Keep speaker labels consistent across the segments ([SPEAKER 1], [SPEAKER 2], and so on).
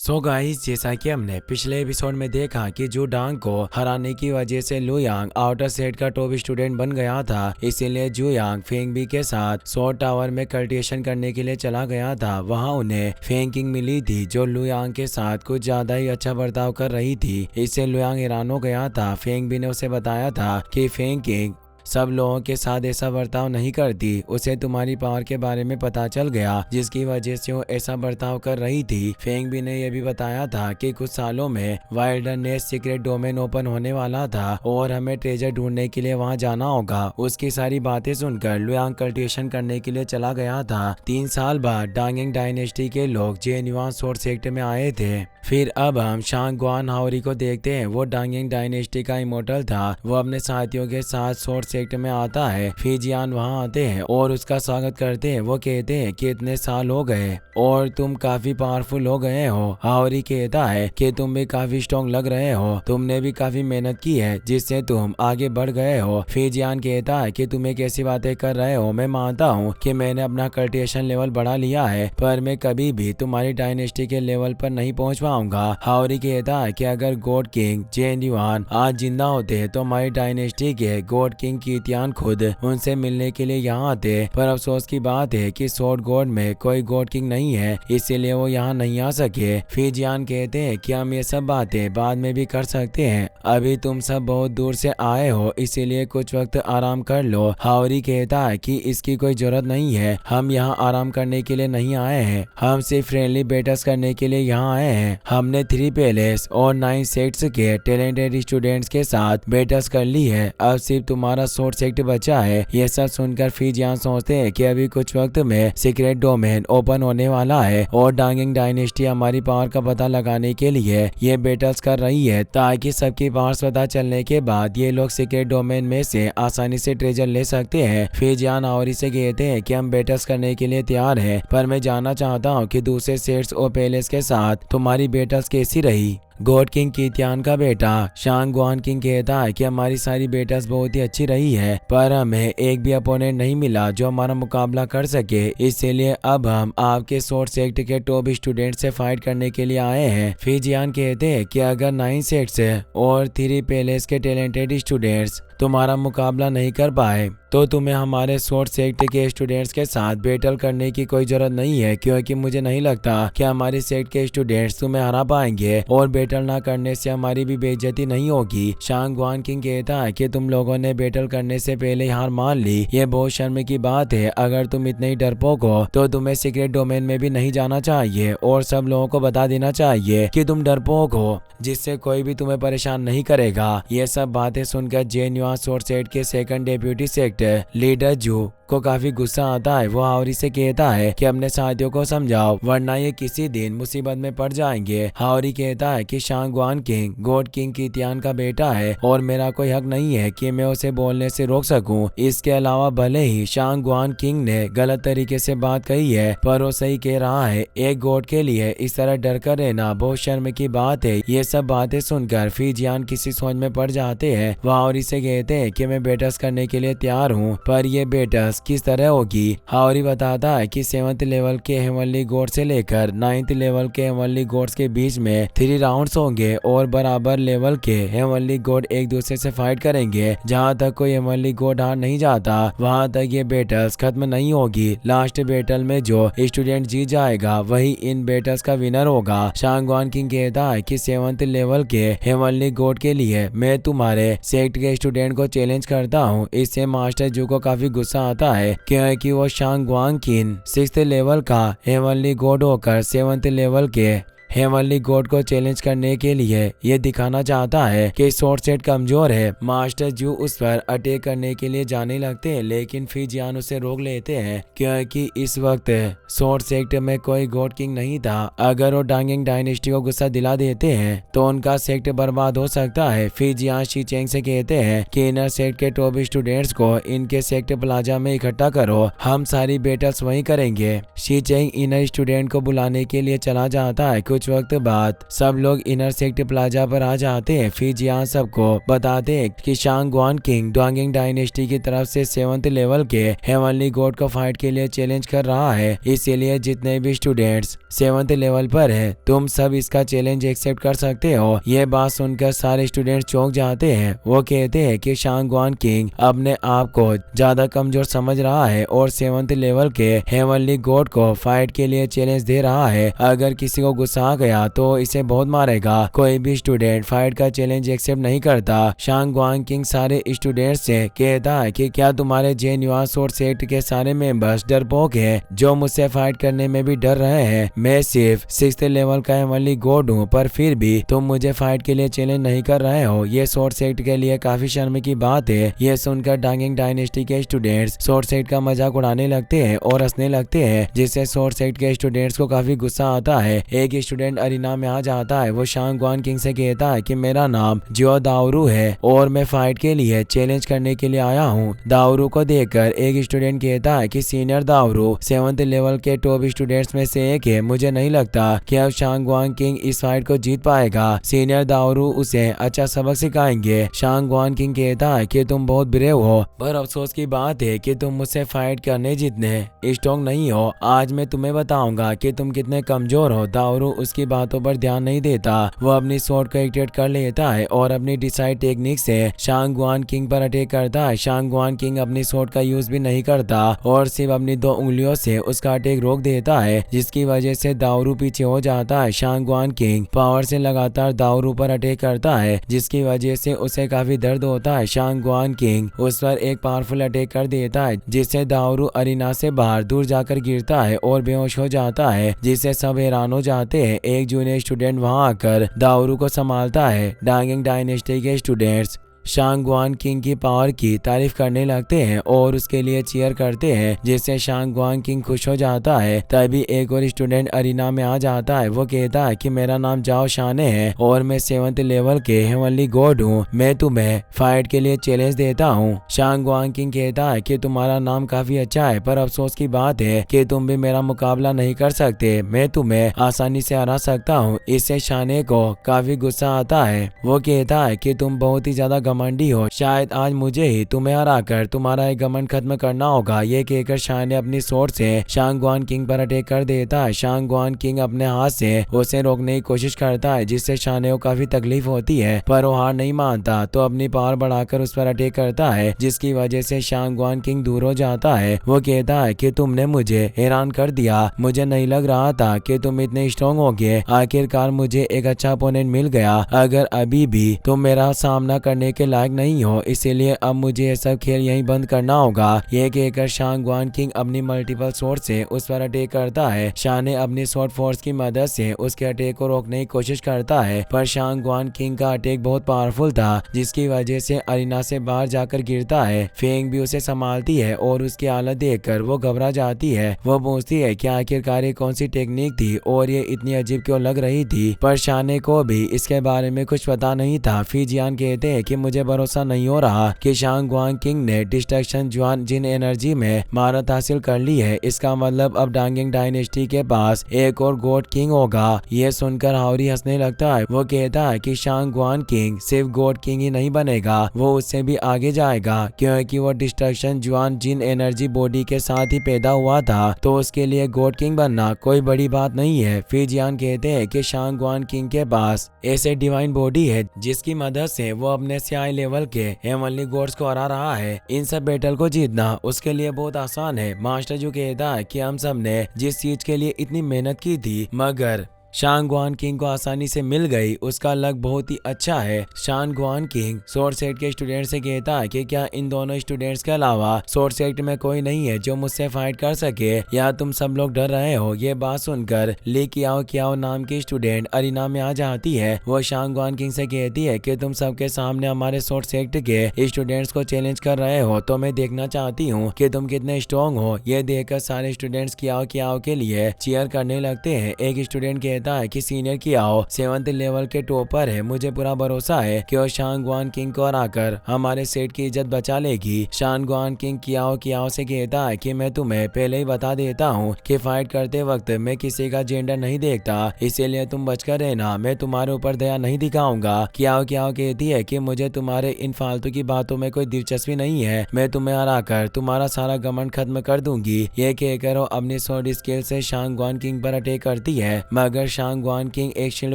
[SPEAKER 1] So guys, जैसा कि हमने पिछले एपिसोड में देखा कि जू डांग को हराने की वजह से लू यांग आउटर सेट का टॉप स्टूडेंट बन गया था। इसीलिए जू यांग फेंग बी के साथ सोर्ड टावर में कल्टिवेशन करने के लिए चला गया था। वहां उन्हें फेंग किंग मिली थी जो लू यांग के साथ कुछ ज्यादा ही अच्छा बर्ताव कर रही थी। इससे लू यांग हैरान हो गया था। फेंग बी ने उसे बताया था कि फेंग किंग सब लोगों के साथ ऐसा बर्ताव नहीं करती। उसे तुम्हारी पावर के बारे में पता चल गया जिसकी वजह से वो ऐसा बर्ताव कर रही थी। फेंग बी ने यह भी बताया था कि कुछ सालों में वाइल्डरनेस सीक्रेट डोमेन ओपन होने वाला था और हमें ट्रेजर ढूंढने के लिए वहां जाना होगा। उसकी सारी बातें सुनकर लू यांग कल्टिवेशन करने के लिए चला गया था। 3 साल बाद डांगिंग डायनेस्टी के लोग जेन्युआन सोर्स सेक्टर में आए थे। फिर अब हम शांग गुआन हाओरी को देखते हैं। वो डांगिंग डायनेस्टी का इमोर्टल था। वो अपने साथियों के साथ सोर्स सेक्टर में आता है। फिजियान वहां आते हैं और उसका स्वागत करते हैं। वो कहते हैं कि इतने साल हो गए और तुम काफी पावरफुल हो गए हो। हाओरी कहता है कि तुम भी काफी स्ट्रॉन्ग लग रहे हो। तुमने भी काफी मेहनत की है जिससे तुम आगे बढ़ गए हो। फिजियान कहता है कि तुम कैसी बातें कर रहे हो। मैं मानता हूँ कि मैंने अपना कल्टिवेशन लेवल बढ़ा लिया है पर मैं कभी भी तुम्हारी डायनेस्टी के लेवल पर नहीं पहुँच पाऊंगा। हाओरी कहता है कि अगर गॉड किंग जेन्युआन आज जिंदा होते तो हमारी डायनेस्टी के गॉड किंग कीतियान खुद उनसे मिलने के लिए यहाँ आते। पर अफसोस की बात है कि स्वॉर्ड गॉड में कोई गॉड किंग नहीं है इसीलिए वो यहाँ नहीं आ सके। फिजियान कहते हैं कि हम ये सब बातें बाद में भी कर सकते हैं। अभी तुम सब बहुत दूर से आए हो इसीलिए कुछ वक्त आराम कर लो। हाओरी कहता है कि इसकी कोई जरूरत नहीं है। हम यहाँ आराम करने के लिए नहीं आए हैं। हम सिर्फ फ्रेंडली बेटस करने के लिए यहाँ आए हैं। हमने 3 पैलेस और 9 सेक्ट्स के टैलेंटेड स्टूडेंट्स के साथ बेटस कर ली है। अब सिर्फ तुम्हारा शॉर्ट सेक्ट बचा है। ये सब सुनकर फिजियान सोचते हैं कि अभी कुछ वक्त में सीक्रेट डोमेन ओपन होने वाला है और डांगिंग डायनेस्टी हमारी पावर का पता लगाने के लिए ये बेटल्स कर रही है ताकि सबकी पावर्स पता चलने के बाद ये लोग सीक्रेट डोमेन में से आसानी से ट्रेजर ले सकते हैं। फिजियान हाओरी से कहते हैं कि हम बेटल्स करने के लिए तैयार है पर मैं जानना चाहता हूँ कि दूसरे सेट्स और पैलेस के साथ तुम्हारी बेटल्स कैसी रही। गॉड किंग कीतियान का बेटा शांग गुआन किंग कहता है कि हमारी सारी बेटस बहुत ही अच्छी रही है पर हमें एक भी अपोनेंट नहीं मिला जो हमारा मुकाबला कर सके। इसीलिए अब हम आपके सोर्स सेक्ट के टॉप स्टूडेंट से फाइट करने के लिए आए हैं। फिजियान कहते हैं कि अगर 9 सेट्स और 3 पैलेस के टैलेंटेड स्टूडेंट्स तुम्हारा मुकाबला नहीं कर पाए तो तुम्हें हमारे सोर्स सेक्ट के स्टूडेंट्स के साथ बैटल करने की कोई जरूरत नहीं है क्योंकि मुझे नहीं लगता कि हमारी सेक्ट के स्टूडेंट्स तुम्हें हरा पाएंगे और बैटल ना करने से हमारी भी बेइज्जती नहीं होगी। शांग गुआन किंग कहता है कि तुम लोगों ने बैटल करने से पहले हार मान ली। ये बहुत शर्म की बात है। अगर तुम इतने ही डरपोक हो तो तुम्हें सीक्रेट डोमेन में भी नहीं जाना चाहिए और सब लोगों को बता देना चाहिए कि तुम डरपोक हो जिससे कोई भी तुम्हें परेशान नहीं करेगा। ये सब बातें सुनकर जेन्युआन सोर्स सेट के सेकंड डेप्यूटी सेक्टर लीडर जू को काफी गुस्सा आता है। वो हाओरी से कहता है कि अपने साथियों को समझाओ वरना ये किसी दिन मुसीबत में पड़ जाएंगे। हाओरी कहता है कि शांग गुआन किंग गॉड किंग कीतियान का बेटा है और मेरा कोई हक नहीं है कि मैं उसे बोलने से रोक सकूं। इसके अलावा भले ही शांग गुआन किंग ने गलत तरीके से बात कही है पर वो सही कह रहा है। एक गॉड के लिए इस तरह डर कर रहना बहुत शर्म की बात है। ये सब बातें सुनकर फिजियान किसी सोच में पड़ जाते हैं। वो हाओरी से कहते हैं कि मैं बेटस करने के लिए तैयार हूँ पर ये बेटस किस तरह होगी। हाओरी बताता है कि 7th लेवल के हेवनली गॉड से लेकर 9th लेवल के हेवनली गॉड्स के बीच में 3 राउंड्स होंगे और बराबर लेवल के हेवनली गॉड एक दूसरे से फाइट करेंगे। जहां तक कोई हेवनली गॉड हार नहीं जाता वहां तक ये बैटल्स खत्म नहीं होगी। लास्ट बैटल में जो स्टूडेंट जीत जाएगा वही इन बैटल्स का विनर होगा। शांग गुआन किंग कहता है कि 7th लेवल के हेवनली गॉड के लिए मैं तुम्हारे सेक्ट के स्टूडेंट को चैलेंज करता हूँ। इससे मास्टर जू को काफी गुस्सा आता है क्योंकि वो शांग गुआन किंग 6th लेवल का हेवनली गॉड होकर 7th लेवल के हेवनली गॉड को चैलेंज करने के लिए ये दिखाना चाहता है कि सोर्स सेट कमजोर है। मास्टर जू उस पर अटैक करने के लिए जाने लगते हैं लेकिन फिजियान उसे रोक लेते हैं क्योंकि इस वक्त सोर्स सेट में कोई गॉड किंग नहीं था। अगर वो डांगिंग डायनेस्टी को गुस्सा दिला देते हैं तो उनका सेक्ट बर्बाद हो सकता है। फिजियान शी चेंग से कहते हैं कि इनर सेक्ट के टॉप स्टूडेंट्स को इनके सेक्ट प्लाजा में इकट्ठा करो। हम सारी बैटल्स वहीं करेंगे। शी चेंग इनर स्टूडेंट को बुलाने के लिए चला जाता है। कुछ वक्त बाद सब लोग इनर सेक्ट प्लाजा पर आ जाते हैं। फिर जियान सबको बताते हैं कि शांगवान किंग डोंगिंग डायनेस्टी की तरफ से 7th लेवल के हेवनली गॉड को फाइट के लिए चैलेंज कर रहा है। इसीलिए जितने भी स्टूडेंट्स 7th लेवल पर है तुम सब इसका चैलेंज एक्सेप्ट कर सकते हो। ये बात सुनकर सारे स्टूडेंट्स चौंक जाते हैं। वो कहते हैं कि शांगवान किंग अपने आप को ज्यादा कमजोर समझ रहा है और 7th लेवल के हेवनली गॉड को फाइट के लिए चैलेंज दे रहा है। अगर किसी को गुस्सा आ गया तो इसे बहुत मारेगा। कोई भी स्टूडेंट फाइट का चैलेंज एक्सेप्ट नहीं करता। शांगवान किंग सारे स्टूडेंट्स से कहता है कि क्या तुम्हारे जेन्युइन सोर्ड सेक्ट के सारे मेंबर्स डरपोक हैं जो मुझसे फाइट करने में भी डर रहे हैं। मैं सिर्फ 6th लेवल का हेवनली गॉड हूँ पर फिर भी तुम मुझे फाइट के लिए चैलेंज नहीं कर रहे हो। ये सोर्ड सेक्ट के लिए काफी शर्म की बात है। ये सुनकर डोंगिंग डायनेस्टी के स्टूडेंट्स सोर्ड सेक्ट का मजाक उड़ाने लगते हैं और हंसने लगते हैं, जिससे सोर्ड सेक्ट के स्टूडेंट्स को काफी गुस्सा आता है। एक स्टूडेंट अरीना में आ जाता है। वो शांगवान किंग से कहता है कि मेरा नाम जियो दावरू है और मैं फाइट के लिए चैलेंज करने के लिए आया हूँ। दावरू को देखकर एक स्टूडेंट कहता है कि सीनियर दावरू 7th लेवल के टॉप स्टूडेंट्स में से एक है। मुझे नहीं लगता कि अब शांगवान किंग इस फाइट को जीत पाएगा। सीनियर दावरू उसे अच्छा सबक सिखाएंगे। शांगवान किंग कहता है कि तुम बहुत ब्रेव हो पर अफसोस की बात है कि तुम मुझसे फाइट करने जितने स्ट्रॉन्ग नहीं हो। आज मैं तुम्हें बताऊंगा कि तुम कितने कमजोर हो। दावरू उसकी बातों पर ध्यान नहीं देता। वो अपनी स्वॉर्ड को एक्टिवेट कर लेता है और अपनी डिसाइड टेक्निक से शांगवान किंग पर अटैक करता है। शांगवान किंग अपनी स्वॉर्ड का यूज भी नहीं करता और सिर्फ अपनी 2 उंगलियों से उसका अटैक रोक देता है, जिसकी वजह से दावरू पीछे हो जाता है। शांगवान किंग पावर से लगातार दावरू पर अटैक करता है, जिसकी वजह से उसे काफी दर्द होता है। शांगवान किंग उस पर एक पावरफुल अटैक कर देता है, जिससे दावरू अरीना से बाहर दूर जाकर गिरता है और बेहोश हो जाता है, जिससे सब हैरान हो जाते हैं। एक जूनियर स्टूडेंट वहां आकर दावरू को संभालता है। डोंगिंग डायनेस्टी के स्टूडेंट्स शांगवान किंग की पावर की तारीफ करने लगते हैं और उसके लिए चीयर करते हैं, जिससे शांगवान किंग खुश हो जाता है। तभी एक और स्टूडेंट अरीना में आ जाता है। वो कहता है कि मेरा नाम जाओ शाने है और मैं 7th लेवल के हेवनली गॉड हूँ। मैं तुम्हें फाइट के लिए चैलेंज देता हूँ। शांगवान किंग कहता है कि तुम्हारा नाम काफी अच्छा है पर अफसोस की बात है कि तुम भी मेरा मुकाबला नहीं कर सकते। मैं तुम्हें आसानी से हरा सकता हूँ। इससे शाने को काफी गुस्सा आता है। वो कहता है कि तुम बहुत ही ज्यादा घमंडी हो। शायद आज मुझे ही तुम्हें हराकर तुम्हारा एक घमंड खत्म करना होगा। ये कहकर शान ने अपनी स्वॉर्ड से शांगवान किंग पर अटैक कर देता है। शांगवान किंग अपने हाथ से उसे रोकने की कोशिश करता है, जिससे शाने को काफी तकलीफ होती है पर वो हार नहीं मानता तो अपनी पावर बढ़ाकर उस पर अटैक करता है, जिसकी वजह से शांगवान किंग दूर हो जाता है। वो कहता है कि तुमने मुझे हैरान कर दिया। मुझे नहीं लग रहा था कि तुम इतने स्ट्रॉन्ग होगे। आखिरकार मुझे एक अच्छा अपोनेंट मिल गया। अगर अभी भी तुम मेरा सामना करने के लायक नहीं हो, इसीलिए अब मुझे ये सब खेल यहीं बंद करना होगा। ये कहकर शांगवान किंग अपनी मल्टीपल स्वॉर्ड से उस पर अटैक करता है। शाने अपनी स्वॉर्ड फोर्स की मदद से उसके अटैक को रोकने की कोशिश करता है पर शांगवान किंग का अटैक बहुत पावरफुल था, जिसकी वजह से अरीना से बाहर जाकर गिरता है। फेंग भी उसे संभालती है और उसकी हालत देखकर वो घबरा जाती है। वो पूछती है कि आखिरकार ये कौन सी टेक्निक थी और ये इतनी अजीब क्यों लग रही थी, पर शाने को भी इसके बारे में कुछ पता नहीं था। फिर जियान कहते हैं कि मुझे भरोसा नहीं हो रहा कि शांगवान किंग ने डिस्ट्रक्शन जुआन जिन एनर्जी में महारत हासिल कर ली है। इसका मतलब अब डोंगिंग डायनेस्टी के पास एक और गॉड किंग होगा। ये सुनकर हावरी हंसने लगता है। वो कहता है कि शांगवान किंग सिर्फ गॉड किंग ही नहीं बनेगा, वो उससे भी आगे जाएगा, क्योंकि वो डिस्ट्रक्शन जुआन जिन एनर्जी बॉडी के साथ ही पैदा हुआ था, तो उसके लिए गॉड किंग बनना कोई बड़ी बात नहीं है। फिर जियान कहते हैं कि शांगवान किंग के पास ऐसे डिवाइन बॉडी है जिसकी मदद से वो अपने हाई लेवल के हेवनली गॉड्स को हरा रहा है। इन सब बैटल को जीतना उसके लिए बहुत आसान है। मास्टर जो कहता है कि हम सब ने जिस चीज के लिए इतनी मेहनत की थी मगर शांगवान किंग को आसानी से मिल गई, उसका लक बहुत ही अच्छा है। शांगवान किंग सोर्ड सेक्ट के स्टूडेंट से कहता है कि क्या इन दोनों स्टूडेंट्स के अलावा सोर्ड सेक्ट में कोई नहीं है जो मुझसे फाइट कर सके, या तुम सब लोग डर रहे हो। ये बात सुनकर ली कियाओ नाम की स्टूडेंट अरीना में आ जाती है। वो शांगवान किंग से कहती है कि तुम सबके सामने हमारे सोर्ड सेक्ट के स्टूडेंट्स को चैलेंज कर रहे हो, तो मैं देखना चाहती हूँ कि तुम कितने स्ट्रॉन्ग हो। ये देखकर सारे स्टूडेंट्स कियाओ के लिए चीयर करने लगते हैं। एक स्टूडेंट कहता कहता है कि सीनियर कियाओ 7th लेवल के टॉपर है, मुझे पूरा भरोसा है कि वो शांगवान किंग को हराकर हमारे सेट की इज्जत बचा लेगी। शांगवान किंग कियाओ से कहता है कि मैं तुम्हें पहले ही बता देता हूँ कि फाइट करते वक्त मैं किसी का जेंडर नहीं देखता, इसीलिए तुम बचकर रहना, मैं तुम्हारे ऊपर दया नहीं दिखाऊंगा। कियाओ कहती है कि मुझे तुम्हारे इन फालतू की बातों में कोई दिलचस्पी नहीं है, मैं तुम्हें हराकर तुम्हारा सारा घमंड खत्म कर दूंगी। ये कहकर वो अपनी स्वॉर्ड स्किल से शांगवान किंग पर अटैक करती है, मगर शांगवान किंग एक शील्ड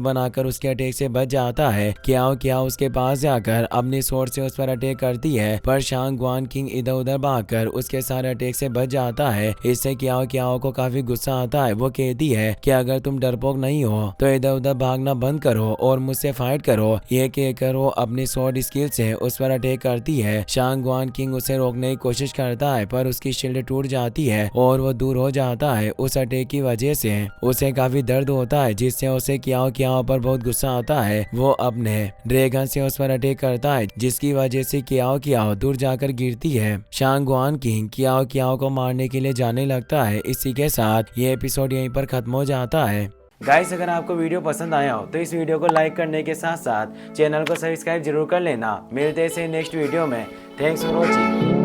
[SPEAKER 1] बनाकर उसके अटैक से बच जाता है। कियाओ उसके पास जाकर अपनी स्वॉर्ड से उस पर अटैक करती है, पर शांगवान किंग इधर उधर भागकर उसके सारे अटैक से बच जाता है। इससे कियाओ को काफी गुस्सा आता है। वो कहती है कि अगर तुम डरपोक नहीं हो तो इधर उधर भागना बंद करो और मुझसे फाइट करो। ये कहकर वो अपनी स्वॉर्ड स्किल से उस पर अटैक करती है। शांगवान किंग उसे रोकने की कोशिश करता है, पर उसकी शील्ड टूट जाती है और वो दूर हो जाता है। उस अटैक की वजह से उसे काफी दर्द होता है, जिससे उसे कियाओ पर बहुत गुस्सा आता है। वो अपने ड्रैगन से उस पर अटैक करता है, जिसकी वजह से कियाओ दूर जाकर गिरती है। शांगवान किंग कियाओ को मारने के लिए जाने लगता है। इसी के साथ ये एपिसोड यहीं पर खत्म हो जाता है। गाइस, अगर आपको वीडियो पसंद आया हो तो इस वीडियो को लाइक करने के साथ साथ चैनल को सब्सक्राइब जरूर कर लेना। मिलते हैं नेक्स्ट वीडियो में। Thanks for watching.